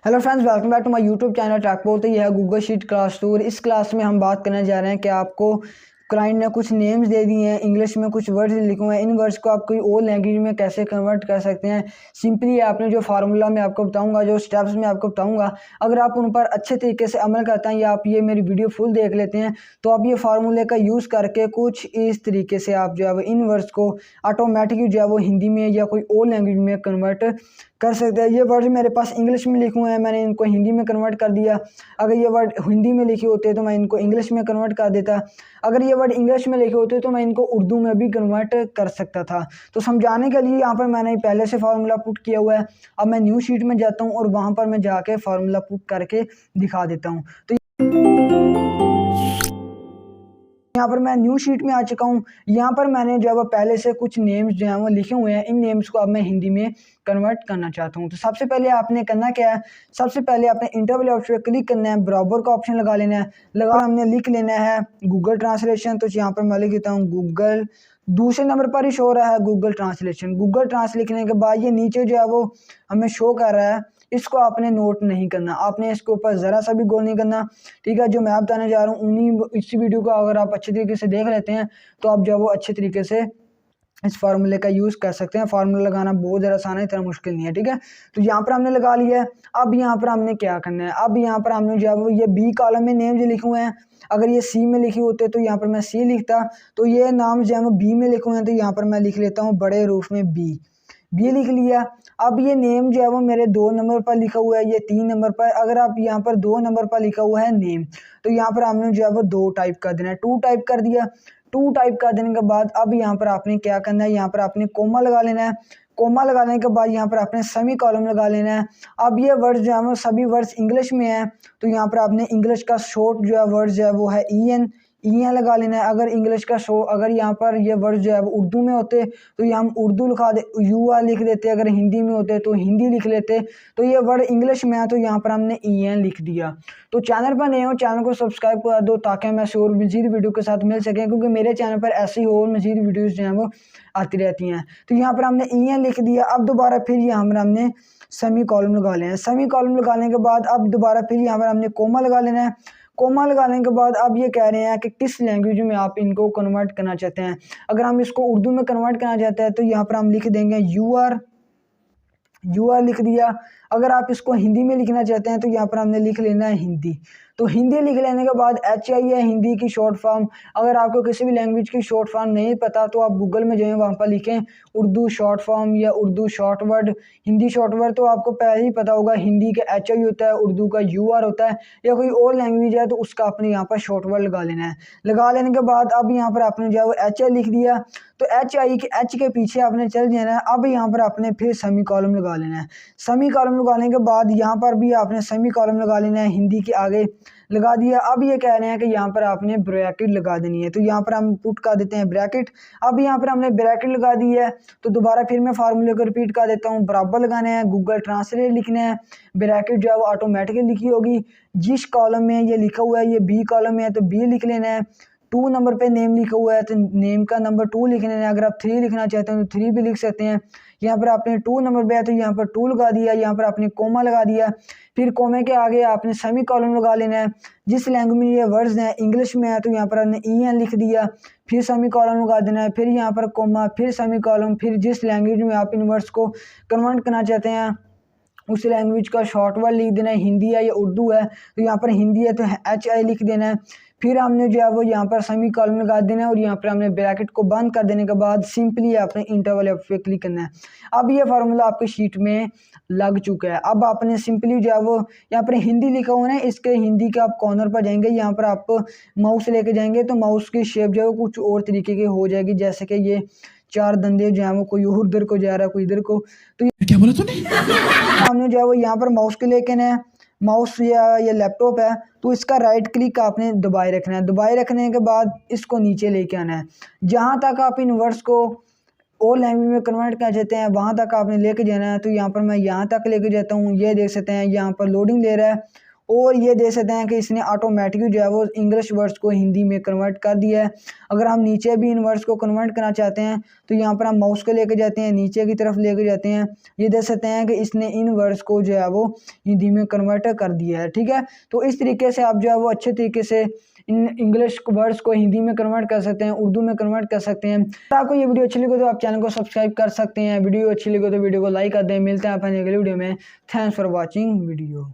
Hello friends, welcome back to my YouTube channel Trackball. तो यह है गूगल शीट क्लास टूर। इस class में हम बात करने जा रहे हैं कि आपको क्लाइंट ने कुछ नेम्स दे दिए हैं, इंग्लिश में कुछ वर्ड्स लिखे हुए हैं, इन वर्ड्स को आप कोई और लैंग्वेज में कैसे कन्वर्ट कर सकते हैं। सिंपली आपने जो फार्मूला मैं आपको बताऊंगा, जो स्टेप्स मैं आपको बताऊंगा, अगर आप उन पर अच्छे तरीके से अमल करते हैं या आप ये मेरी वीडियो फुल देख लेते हैं तो आप ये फार्मूले का यूज़ करके कुछ इस तरीके से आप जो है वो इन वर्ड्स को ऑटोमेटिकली जो है वो हिंदी में या कोई और लैंग्वेज में कन्वर्ट कर सकते हैं। ये वर्ड मेरे पास इंग्लिश में लिखे हुए हैं, मैंने इनको हिंदी में कन्वर्ट कर दिया। अगर ये वर्ड हिंदी में लिखे होते तो मैं इनको इंग्लिश में कन्वर्ट कर देता। अगर ये वर्ड इंग्लिश में लिखे होते तो मैं इनको उर्दू में भी कन्वर्ट कर सकता था। तो समझाने के लिए यहाँ पर मैंने पहले से फार्मूला पुट किया हुआ है। अब मैं न्यू शीट में जाता हूँ और वहाँ पर मैं जाके फार्मूला पुट करके दिखा देता हूँ। तो यहाँ पर मैं न्यू शीट में आ चुका हूँ। यहाँ पर मैंने जब पहले से कुछ नेम्स जो हैं वो लिखे हुए हैं, इन नेम्स को अब मैं हिंदी में कन्वर्ट करना चाहता हूँ। तो सबसे पहले आपने करना क्या है, सबसे पहले आपने इंटरवल ऑप्शन पर क्लिक करना है, बराबर का ऑप्शन लगा लेना है। हमने लिख लेना है गूगल ट्रांसलेशन। तो यहाँ पर मैं लिख देता हूँ गूगल। दूसरे नंबर पर ही शो रहा है गूगल ट्रांसलेशन। गूगल ट्रांस लिखने के बाद ये नीचे जो है वो हमें शो कर रहा है, इसको आपने नोट नहीं करना, आपने इसके ऊपर ज़रा सा भी गौर नहीं करना। ठीक है, जो मैं बताने जा रहा हूँ उन्हीं इस वीडियो को अगर आप अच्छे तरीके से देख लेते हैं तो आप जो है वो अच्छे तरीके से इस फार्मूले का यूज़ कर सकते हैं। फार्मूला लगाना बहुत ज़्यादा आसान है, इतना मुश्किल नहीं है। ठीक है, तो यहाँ पर हमने लगा लिया है। अब यहाँ पर हमने क्या करना है, अब यहाँ पर हमने जो है वो ये बी कॉलम में नेम जो लिखे हुए हैं, अगर ये सी में लिखे होते तो यहाँ पर मैं सी लिखता। तो ये नाम जो है वो बी में लिखे हुए हैं, तो यहाँ पर मैं लिख लेता हूँ बड़े रूप में बी लिख लिया। अब ये नेम जो है वो मेरे 2 नंबर पर लिखा हुआ है, ये 3 नंबर पर। अगर आप यहाँ पर 2 नंबर पर लिखा हुआ है नेम, तो यहाँ पर हमने जो है वो 2 टाइप कर देना है, 2 टाइप कर दिया। 2 टाइप कर देने के बाद अब यहाँ पर आपने क्या करना है, यहाँ पर आपने कोमा लगा लेना है। कोमा लगाने के बाद यहाँ पर आपने सेमी कॉलम लगा लेना है। अब ये वर्ड्स जो है वो सभी वर्ड्स इंग्लिश में है, तो यहाँ पर आपने इंग्लिश का शॉर्ट जो है वर्ड जो है वो है ई एन लगा लेना है। अगर इंग्लिश का अगर यहाँ पर ये वर्ड जो है वो उर्दू में होते तो ये हम उर्दू लिखा दे, यू आर लिख देते। अगर हिंदी में होते तो हिंदी लिख लेते। तो ये वर्ड इंग्लिश में है तो यहाँ पर हमने ई एन लिख दिया। तो चैनल पर नए हो, चैनल को सब्सक्राइब कर दो ताकि मैं और मजीद वीडियो के साथ मिल सकें, क्योंकि मेरे चैनल पर ऐसी और मजीद वीडियोज़ जो हैं वो आती रहती हैं। तो यहाँ पर हमने ई एन लिख दिया। अब दोबारा फिर यहाँ पर हमने सेमी कॉलम लगा लेना है। सेमी कॉलम लगाने के बाद अब दोबारा फिर यहाँ पर हमने कोमा लगा लेना है। कोमा लगाने के बाद अब ये कह रहे हैं कि किस लैंग्वेज में आप इनको कन्वर्ट करना चाहते हैं। अगर हम इसको उर्दू में कन्वर्ट करना चाहते हैं तो यहाँ पर हम लिख देंगे यू आर लिख दिया। अगर आप इसको हिंदी में लिखना चाहते हैं तो यहाँ पर हमने लिख लेना है हिंदी। तो हिंदी लिख लेने के बाद HI है हिंदी की शॉर्ट फॉर्म। अगर आपको किसी भी लैंग्वेज की शॉर्ट फॉर्म नहीं पता तो आप गूगल में जाएं, वहाँ पर लिखें उर्दू शॉर्ट फॉर्म या Urdu short word, Hindi short word. तो आपको पहले ही पता होगा हिंदी का HI होता है, उर्दू का UR होता है, या कोई और लैंग्वेज है तो उसका आपने यहाँ पर शॉर्ट वर्ड लगा लेना है। लगा लेने के बाद अब यहाँ पर आपने जो है वो HI लिख दिया। तो H के पीछे आपने चल जाना है। अब यहाँ पर आपने फिर सेमी कॉलम लगा लेना है। सेमी कॉलम लगाने के बाद यहाँ पर भी आपने सेमी कॉलम लगा लेना है, हिंदी के आगे लगा दिया। अब ये कह रहे हैं कि यहाँ पर आपने ब्रैकेट लगा देनी है, तो यहाँ पर हम पुट कर देते हैं ब्रैकेट। अब यहाँ पर हमने ब्रैकेट लगा दी है। तो दोबारा फिर मैं फार्मूले को रिपीट कर देता हूँ, बराबर लगाना है, गूगल ट्रांसलेट लिखना है, ब्रैकेट जो है वो ऑटोमेटिकली लिखी होगी। जिस कॉलम में ये लिखा हुआ है ये बी कॉलम में है तो बी लिख लेना है। 2 नंबर पे नेम लिखा हुआ है तो नेम का नंबर 2 लिख लेना है। अगर आप 3 लिखना चाहते हैं तो 3 भी लिख सकते हैं। यहाँ पर आपने 2 नंबर पे है तो यहाँ पर 2 लगा दिया, यहाँ पर आपने कोमा लगा दिया। फिर कोमे के आगे आपने सेमी कॉलम लगा लेना है। जिस लैंग्वेज में ये वर्ड्स हैं इंग्लिश में है तो यहाँ पर आपने EN लिख दिया, फिर सेमी कॉलम लगा देना है, फिर यहाँ पर कोमा, फिर सेमी कॉलम, फिर जिस लैंग्वेज में आप इन वर्ड्स को कन्वर्ट करना चाहते हैं उस लैंग्वेज का शॉर्ट वर्ड लिख देना है। हिंदी है या उर्दू है तो यहाँ पर हिंदी है तो HI लिख देना है। फिर हमने जो है वो यहाँ पर सेमी कॉलम लगा देना है और यहाँ पर हमने ब्रैकेट को बंद कर देने के बाद सिंपली आपने इंटरवल पे क्लिक करना है। अब ये फार्मूला आपके शीट में लग चुका है। अब आपने सिंपली जो है वो यहाँ पर हिंदी लिखा हुआ है, इसके हिंदी के आप कॉर्नर पर जाएंगे, यहाँ पर आप माउस लेके जाएंगे तो माउस की शेप जो है वो कुछ और तरीके की हो जाएगी, जैसे कि ये 4 दंदे जो है वो कोई उधर को जा रहा है कोई इधर को। तो क्या बोला तूने? हमने जो है वो यहाँ पर माउस के लेके ना माउस या ये लैपटॉप है तो इसका राइट क्लिक आपने दबाए रखना है। दबाए रखने के बाद इसको नीचे लेके आना है। जहाँ तक आप इन वर्ड्स को और लैंग्वेज में कन्वर्ट करना चाहते हैं वहाँ तक आपने लेके जाना है। तो यहाँ पर मैं यहाँ तक लेके जाता हूँ, ये देख सकते हैं यहाँ पर लोडिंग ले रहा है और ये देख सकते हैं कि इसने ऑटोमेटिकली जो है वो इंग्लिश वर्ड्स को हिंदी में कन्वर्ट कर दिया है। अगर हम नीचे भी इन वर्ड्स को कन्वर्ट करना चाहते हैं तो यहाँ पर हम माउस को लेके जाते हैं, नीचे की तरफ लेके जाते हैं, ये देख सकते हैं कि इसने इन वर्ड्स को जो है वो हिंदी में कन्वर्ट कर दिया है। ठीक है, तो इस तरीके से आप जो है वो अच्छे तरीके से इन इंग्लिश वर्ड्स को हिंदी में कन्वर्ट कर सकते हैं, उर्दू में कन्वर्ट कर सकते हैं। अगर आपको ये वीडियो अच्छी लगी तो आप चैनल को सब्सक्राइब कर सकते हैं, वीडियो अच्छी लगी तो वीडियो को लाइक कर दें। मिलते हैं अपने अगले वीडियो में। Thanks for watching video.